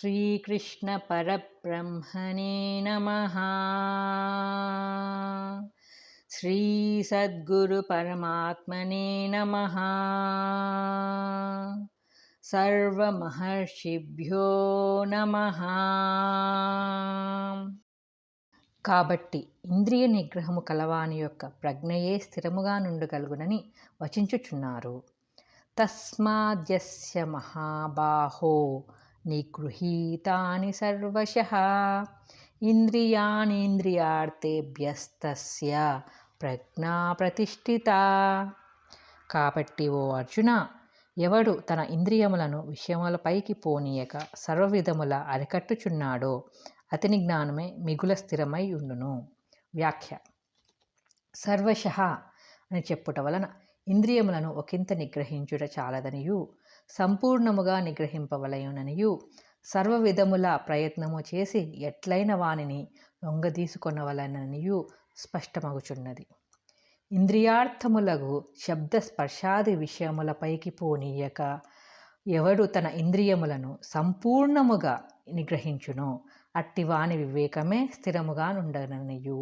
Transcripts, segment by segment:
శ్రీకృష్ణ పరబ్రహ్మణే నమః. శ్రీ సద్గురు పరమాత్మనే నమః. సర్వమహర్షిభ్యో నమః. కాబట్టి ఇంద్రియ నిగ్రహము కలవాని యొక్క ప్రజ్ఞయే స్థిరముగా నుండగలుగునని వచించుచున్నారు. తస్మాద్యస్య మహాబాహో నిగృహీతాని సర్వశః ఇంద్రియాణీంద్రియార్థేభ్యస్తస్య ప్రజ్ఞా ప్రతిష్ఠిత. కాబట్టి ఓ అర్జున, ఎవడు తన ఇంద్రియములను విషయములపైకి పోనీయక సర్వవిధముల అరికట్టుచున్నాడో అతని జ్ఞానమే మిగుల స్థిరమై ఉండును. వ్యాఖ్య: సర్వశః అని చెప్పుట వలన ఇంద్రియములను ఒకంత నిగ్రహించుట చాలదనియు, సంపూర్ణముగా నిగ్రహింపవలయుననియు, సర్వ విధముల ప్రయత్నము చేసి ఎట్లైన వానిని లొంగదీసుకొనవలననియు స్పష్టమగుచున్నది. ఇంద్రియార్థములగు శబ్ద స్పర్శాది విషయములపైకి పోనీయక ఎవడు తన ఇంద్రియములను సంపూర్ణముగా నిగ్రహించునో అట్టివాని వివేకమే స్థిరముగా నుండననియు,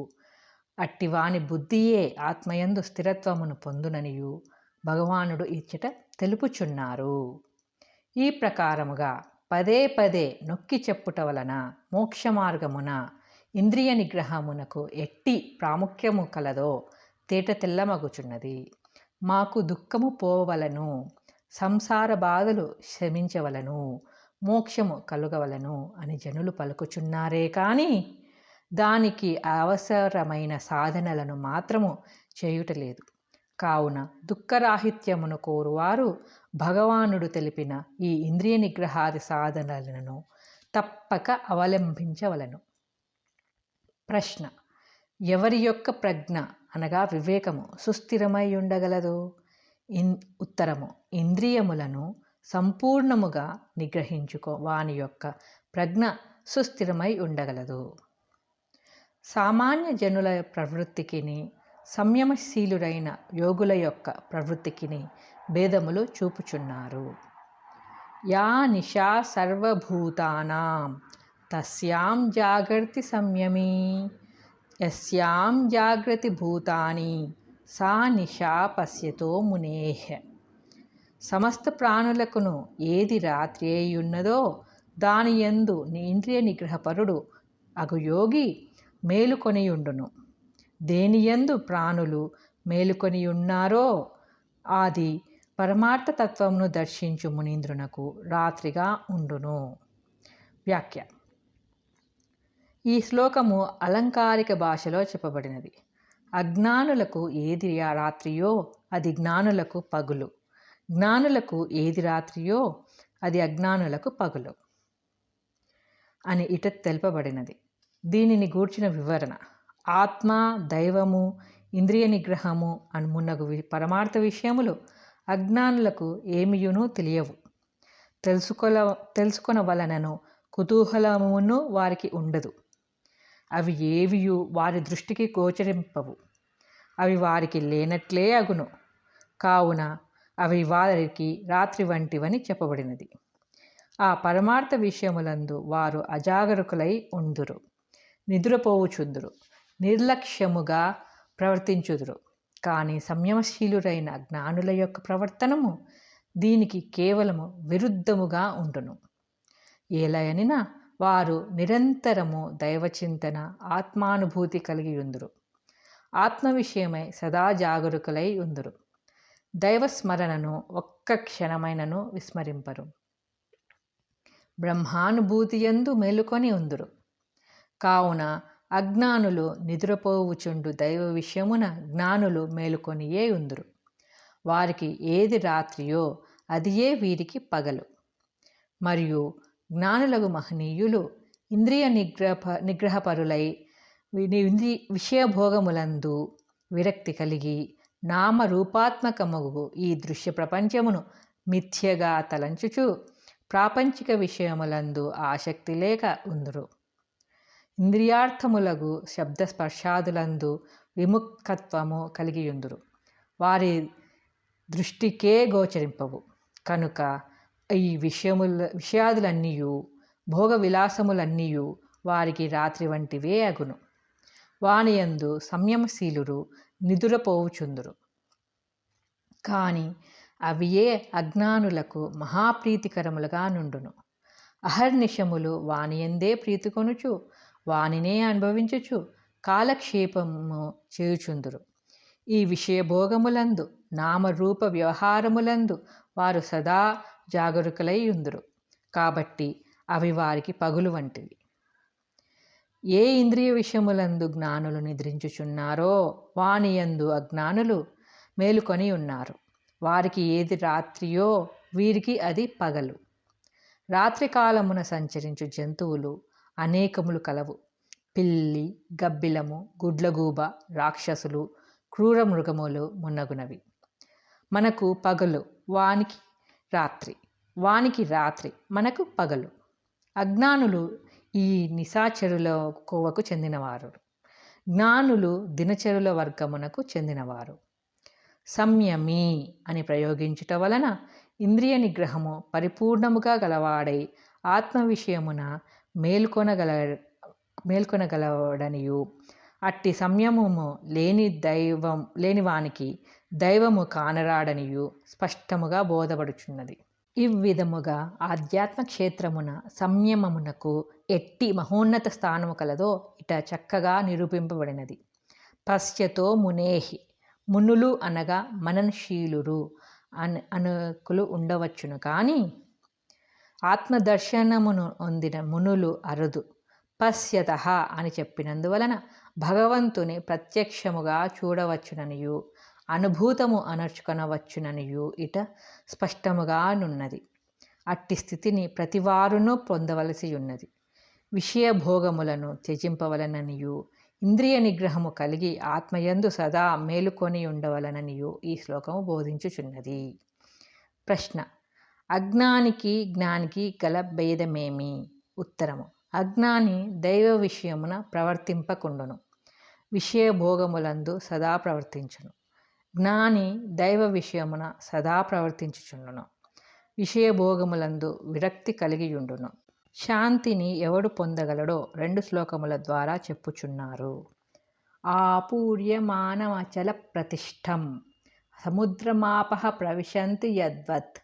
అట్టివాని బుద్ధియే ఆత్మయందు స్థిరత్వమును పొందుననియు భగవానుడు ఇచ్చట తెలుపుచున్నారు. ఈ ప్రకారముగా పదే పదే నొక్కి చెప్పుట వలన మోక్ష మార్గమున ఇంద్రియ నిగ్రహమునకు ఎట్టి ప్రాముఖ్యము కలదో తేట తెల్లమగుచున్నది. మాకు దుఃఖము పోవలను, సంసార బాధలు శమించవలను, మోక్షము కలుగవలను అని జనులు పలుకుచున్నారే కానీ దానికి అవసరమైన సాధనలను మాత్రము చేయుటలేదు. కావున దుఃఖరాహిత్యమును కోరువారు భగవానుడు తెలిపిన ఈ ఇంద్రియ నిగ్రహాది సాధనలను తప్పక అవలంబించవలను. ప్రశ్న: ఎవరి యొక్క ప్రజ్ఞ అనగా వివేకము సుస్థిరమై ఉండగలదు? ఉత్తరము: ఇంద్రియములను సంపూర్ణముగా నిగ్రహించుకో వాని యొక్క ప్రజ్ఞ సుస్థిరమై ఉండగలదు. సామాన్య జనుల ప్రవృత్తికిని సంయమశీలురైన యోగుల యొక్క ప్రవృత్తికిని భేదములు చూపుచున్నారు. యా నిశా సర్వభూతానాం తస్యాం జాగర్తి సంయమీ, యస్యాం జాగ్రతి భూతాని సా నిశా పశ్యతో మునేః. సమస్త ప్రాణులకును ఏది రాత్రి అయ్యున్నదో దాని యందు ఇంద్రియ నిగ్రహపరుడు అగు యోగి మేలుకొనియుండును. దేనియందు ప్రాణులు మేలుకొనియున్నారో అది పరమార్థతత్వమును దర్శించు మునీంద్రునకు రాత్రిగా ఉండును. వ్యాఖ్య: ఈ శ్లోకము అలంకారిక భాషలో చెప్పబడినది. అజ్ఞానులకు ఏది రాత్రియో అది జ్ఞానులకు పగులు, జ్ఞానులకు ఏది రాత్రియో అది అజ్ఞానులకు పగులు అని ఇట తెలుపబడినది. దీనిని గూర్చిన వివరణ: ఆత్మ, దైవము, ఇంద్రియ నిగ్రహము అని మున్నగు పరమార్థ విషయములు అజ్ఞానులకు ఏమియునూ తెలియవు. తెలుసుకొనవలనను కుతూహలమును వారికి ఉండదు. అవి ఏవియు వారి దృష్టికి గోచరింపవు. అవి వారికి లేనట్లే అగును. కావున అవి వారికి రాత్రి వంటివని చెప్పబడినది. ఆ పరమార్థ విషయములందు వారు అజాగరూకులై ఉందురు, నిద్రపోవుచుందురు, నిర్లక్ష్యముగా ప్రవర్తించుదురు. కానీ సంయమశీలురైన జ్ఞానుల యొక్క ప్రవర్తనము దీనికి కేవలము విరుద్ధముగా ఉండును. ఏలయనినా వారు నిరంతరము దైవచింతన, ఆత్మానుభూతి కలిగి ఉందురు. ఆత్మ విషయమై సదా జాగరూకులై ఉందురు. దైవస్మరణను ఒక్క క్షణమైనను విస్మరింపరు. బ్రహ్మానుభూతియందు మేలుకొని ఉందురు. కావున అజ్ఞానులు నిద్రపోవుచుండు దైవ విషయమున జ్ఞానులు మేలుకొనియే ఉందురు. వారికి ఏది రాత్రియో అదియే వీరికి పగలు. మరియు జ్ఞానులకు మహనీయులు ఇంద్రియ నిగ్రహపరులై విషయభోగములందు విరక్తి కలిగి నామరూపాత్మకమగు ఈ దృశ్య ప్రపంచమును మిథ్యగా తలంచుచు ప్రాపంచిక విషయములందు ఆసక్తి లేక ఉందురు. ఇంద్రియార్థములగు శబ్దస్పర్శాదులందు విముఖత్వము కలిగియుందురు. వారి దృష్టికే గోచరింపవు. కనుక ఈ విషయాదులన్నీయు భోగ విలాసములన్నీయు వారికి రాత్రి వంటివే అగును. వానియందు సంయమశీలురు నిదురపోవుచుందురు. కాని అవియే అజ్ఞానులకు మహాప్రీతికరములుగా నుండును. అహర్నిశములు వానియందే ప్రీతికొనుచు వానినే అనుభవించుచు కాలక్షేపము చేయుచుందురు. ఈ విషయభోగములందు నామరూప వ్యవహారములందు వారు సదా జాగరూకులై ఉందురు. కాబట్టి అవి వారికి పగులు వంటివి. ఏ ఇంద్రియ విషయములందు జ్ఞానులు నిద్రించుచున్నారో వానియందు అజ్ఞానులు మేలుకొని ఉన్నారు. వారికి ఏది రాత్రియో వీరికి అది పగలు. రాత్రికాలమున సంచరించు జంతువులు అనేకములు కలవు. పిల్లి, గబ్బిలము, గుడ్లగూబ, రాక్షసులు, క్రూర మృగములు మున్నగునవి. మనకు పగలు, వానికి రాత్రి, వానికి రాత్రి, మనకు పగలు. అజ్ఞానులు ఈ నిశాచరుల కోవకు చెందినవారు. జ్ఞానులు దినచరుల వర్గమునకు చెందినవారు. సంయమి అని ప్రయోగించుట వలన ఇంద్రియ నిగ్రహము పరిపూర్ణముగా గలవాడై ఆత్మ విషయమున మేల్కొనగలవడనియు, అట్టి సంయమము లేని వానికి దైవము కానరాడనియు స్పష్టముగా బోధపడుచున్నది. ఇవ్విధముగా ఆధ్యాత్మ క్షేత్రమున సంయమమునకు ఎట్టి మహోన్నత స్థానము కలదో ఇట చక్కగా నిరూపింపబడినది. పశ్యతో మునేహి, మునులు అనగా మననశీలురు అనుకులు ఉండవచ్చును. కానీ ఆత్మదర్శనమును పొందిన మునులు అరుదు. పశ్యత అని చెప్పినందువలన భగవంతుని ప్రత్యక్షముగా చూడవచ్చుననియు అనుభూతము అనర్చుకొనవచ్చుననియు ఇట స్పష్టముగానున్నది. అట్టి స్థితిని ప్రతివారును పొందవలసి ఉన్నది. విషయభోగములను త్యజింపవలననియు ఇంద్రియ నిగ్రహము కలిగి ఆత్మయందు సదా మేలుకొని ఉండవలననియు ఈ శ్లోకము బోధించుచున్నది. ప్రశ్న: అజ్ఞానికి జ్ఞానికి గల భేదమేమి? ఉత్తరము: అజ్ఞాని దైవ విషయమున ప్రవర్తింపకుండును, విషయభోగములందు సదా ప్రవర్తించును. జ్ఞాని దైవ విషయమున సదా ప్రవర్తించుచుండును, విషయభోగములందు విరక్తి కలిగియుండును. శాంతిని ఎవడు పొందగలడో 2 శ్లోకముల ద్వారా చెప్పుచున్నారు. ఆపూర్యమానమచల ప్రతిష్టం సముద్రమాపః ప్రవిశంతి యద్వత్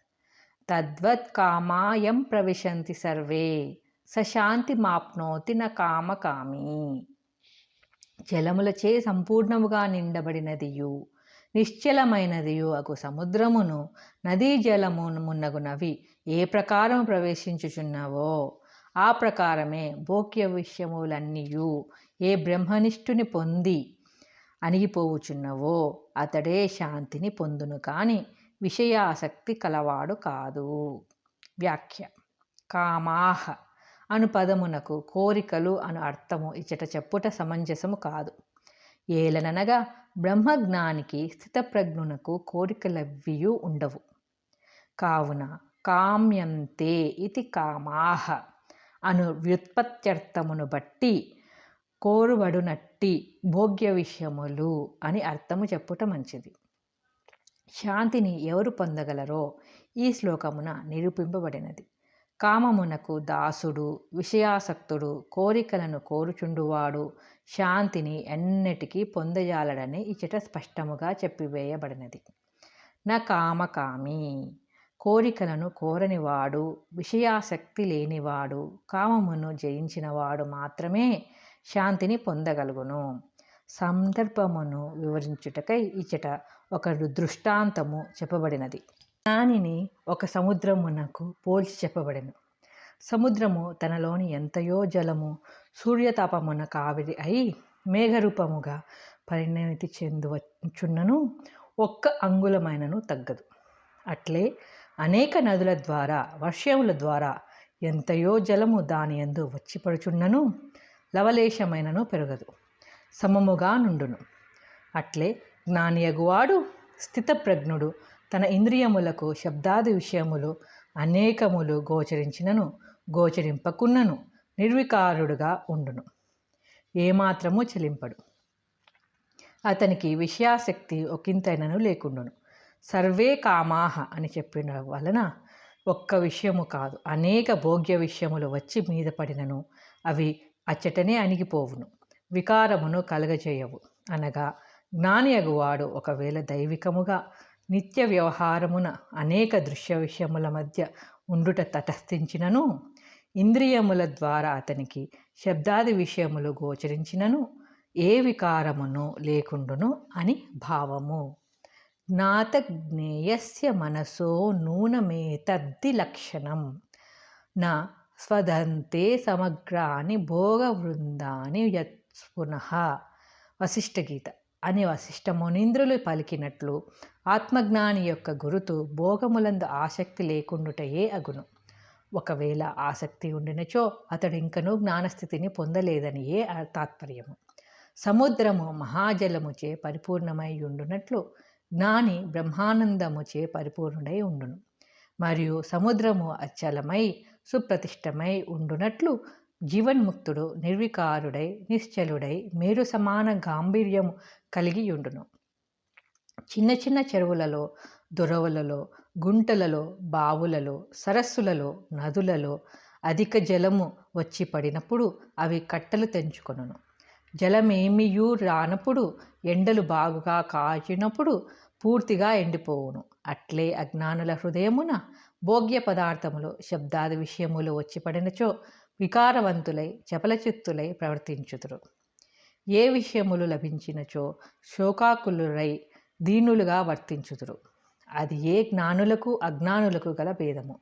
తద్వత్ కామాయం ప్రవిశంతి సర్వే సశాంతిమాప్నోతి న కామకామి. జలములచే సంపూర్ణముగా నిండబడినదియు నిశ్చలమైనదియు అగు సముద్రమును నదీ జలము మున్నగునవి ఏ ప్రకారం ప్రవేశించుచున్నవో ఆ ప్రకారమే భోగ్య విషయములన్నీయు ఏ బ్రహ్మనిష్ఠుని పొంది అణిగిపోవుచున్నవో అతడే శాంతిని పొందును, కాని విషయాసక్తి కలవాడు కాదు. వ్యాఖ్య: కామాహ అను పదమునకు కోరికలు అను అర్థము ఇచ్చట చెప్పుట సమంజసము కాదు. ఏలననగా బ్రహ్మజ్ఞానికి స్థితప్రజ్ఞునకు కోరికలెవ్వియూ ఉండవు. కావున కామ్యంతే ఇతి కామాహ అను వ్యుత్పత్త్యర్థమును బట్టి కోరుబడునట్టి భోగ్య విషయములు అని అర్థము చెప్పుట మంచిది. శాంతిని ఎవరు పొందగలరో ఈ శ్లోకమున నిరూపింపబడినది. కామమునకు దాసుడు, విషయాసక్తుడు, కోరికలను కోరుచుండువాడు శాంతిని ఎన్నటికీ పొందజాలడని ఇచ్చట స్పష్టముగా చెప్పివేయబడినది. నా కామకామి, కోరికలను కోరనివాడు, విషయాసక్తి లేనివాడు, కామమును జయించినవాడు మాత్రమే శాంతిని పొందగలుగును. సందర్భమును వివరించుటకై ఇచ్చట ఒక దృష్టాంతము చెప్పబడినది. దానిని ఒక సముద్రమునకు పోల్చి చెప్పబడెను. సముద్రము తనలోని ఎంతయో జలము సూర్యతాపమున కావిరి అయి మేఘరూపముగా పరిణమితి చెందువచ్చున్నను ఒక్క అంగుళమైనను తగ్గదు. అట్లే అనేక నదుల ద్వారా, వర్షముల ద్వారా ఎంతయో జలము దాని యందు వచ్చి పడుచున్నను లవలేశమైనను పెరగదు, సమముగా నుండును. అట్లే జ్ఞానియగువాడు స్థితప్రజ్ఞుడు తన ఇంద్రియములకు శబ్దాది విషయములు అనేకములు గోచరించినను గోచరింపకున్నను నిర్వికారుడుగా ఉండును, ఏమాత్రము చలింపడు. అతనికి విషయాసక్తి ఒకంతైనను లేకుండును. సర్వే కామాహ అని చెప్పిన వలన ఒక్క విషయము కాదు, అనేక భోగ్య విషయములు వచ్చి మీద పడినను అవి అచ్చటనే అణిగిపోవును, వికారమును కలగజేయవు. అనగా జ్ఞాని అగువాడు ఒకవేళ దైవికముగా నిత్య వ్యవహారమున అనేక దృశ్య విషయముల మధ్య ఉండుట తటస్థించినను, ఇంద్రియముల ద్వారా అతనికి శబ్దాది విషయములు గోచరించినను ఏ వికారమును లేకుండును అని భావము. జ్ఞాతజ్ఞేయస్య మనసో నూనమేతద్ధి లక్షణం నా స్వదంతే సమగ్రాని భోగవృందాని యత్పునః. వశిష్ఠగీత. అని వశిష్ఠ మునీంద్రులు పలికినట్లు ఆత్మజ్ఞాని యొక్క గురుతు భోగములందు ఆసక్తి లేకుండుటయే అగును. ఒకవేళ ఆసక్తి ఉండినచో అతడు ఇంకనూ జ్ఞానస్థితిని పొందలేదనియే తాత్పర్యము. సముద్రము మహాజలముచే పరిపూర్ణమై ఉండునట్లు జ్ఞాని బ్రహ్మానందముచే పరిపూర్ణుడై ఉండును. మరియు సముద్రము అచలమై సుప్రతిష్టమై ఉండునట్లు జీవన్ముక్తుడు నిర్వికారుడై నిశ్చలుడై మేరు సమాన గాంభీర్యము కలిగి ఉండును. చిన్న చిన్న చెరువులలో, దొరవలలో, గుంటలలో, బావులలో, సరస్సులలో, నదులలో అధిక జలము వచ్చి పడినప్పుడు అవి కట్టలు తెంచుకొనును. జలమేమియూ రానప్పుడు, ఎండలు బాగుగా కాచినప్పుడు పూర్తిగా ఎండిపోవును. అట్లే అజ్ఞానుల హృదయమున భోగ్య పదార్థములు శబ్దాది విషయములు వచ్చి పడినచో వికారవంతులై చపలచిత్తులై ప్రవర్తించుదురు. ఏ విషయములు లభించినచో శోకాకులురై దీనులుగా వర్తించుదురు. అది ఏ జ్ఞానులకు అజ్ఞానులకు గల భేదము.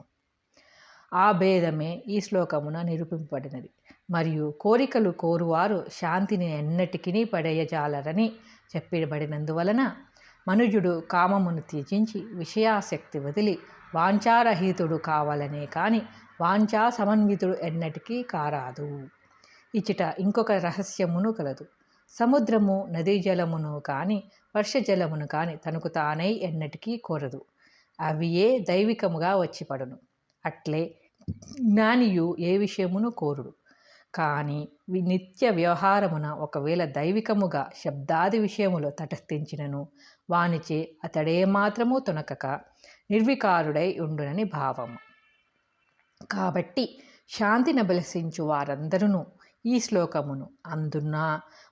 ఆ భేదమే ఈ శ్లోకమున నిరూపింపబడినది. మరియు కోరికలు కోరువారు శాంతిని ఎన్నటికినీ పడేయజాలరని చెప్పబడినందువలన మనుజుడు కామమును త్యజించి విషయాసక్తి వదిలి వాంఛారహితుడు కావాలనే కాని వాంఛా సమన్వితుడు ఎన్నటికీ కారాదు. ఇచ్చట ఇంకొక రహస్యమును కలదు. సముద్రము నదీ జలమును కాని వర్షజలమును కాని తనకు తానై ఎన్నటికీ కోరదు. అవి ఏ దైవికముగా వచ్చి పడును. అట్లే జ్ఞానియు ఏ విషయమును కోరుడు. కానీ నిత్య వ్యవహారమున ఒకవేళ దైవికముగా శబ్దాది విషయములు తటస్థించినను వానిచే అతడేమాత్రము తొనకక నిర్వికారుడై ఉండునని భావము. కాబట్టి శాంతిని అభిలషించు వారందరూ ఈ శ్లోకమును అందున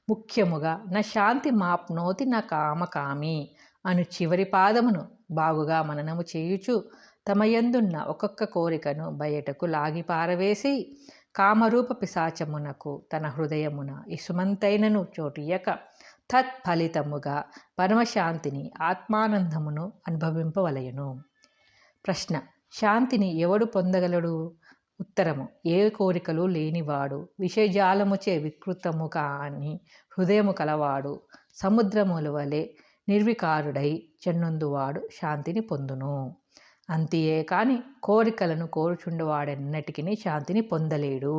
ముఖ్యముగా నా శాంతి మాప్నోతి నా కామకామి అను చివరి పాదమును బాగుగా మననము చేయుచు తమ యందున్న ఒక్కొక్క కోరికను బయటకు లాగి పారవేసి కామరూప పిశాచమునకు తన హృదయమున ఇసుమంతైనను చోటియక తత్ఫలితముగా పరమశాంతిని ఆత్మానందమును అనుభవింపవలయను. ప్రశ్న: శాంతిని ఎవడు పొందగలడు? ఉత్తరము: ఏ కోరికలు లేనివాడు, విషయజాలముచే వికృతము కాని హృదయము కలవాడు, సముద్రముల వలె నిర్వికారుడై చెన్నందువాడు శాంతిని పొందును. అంతియే కాని కోరికలను కోరుచుండువాడెన్నటికీ శాంతిని పొందలేడు.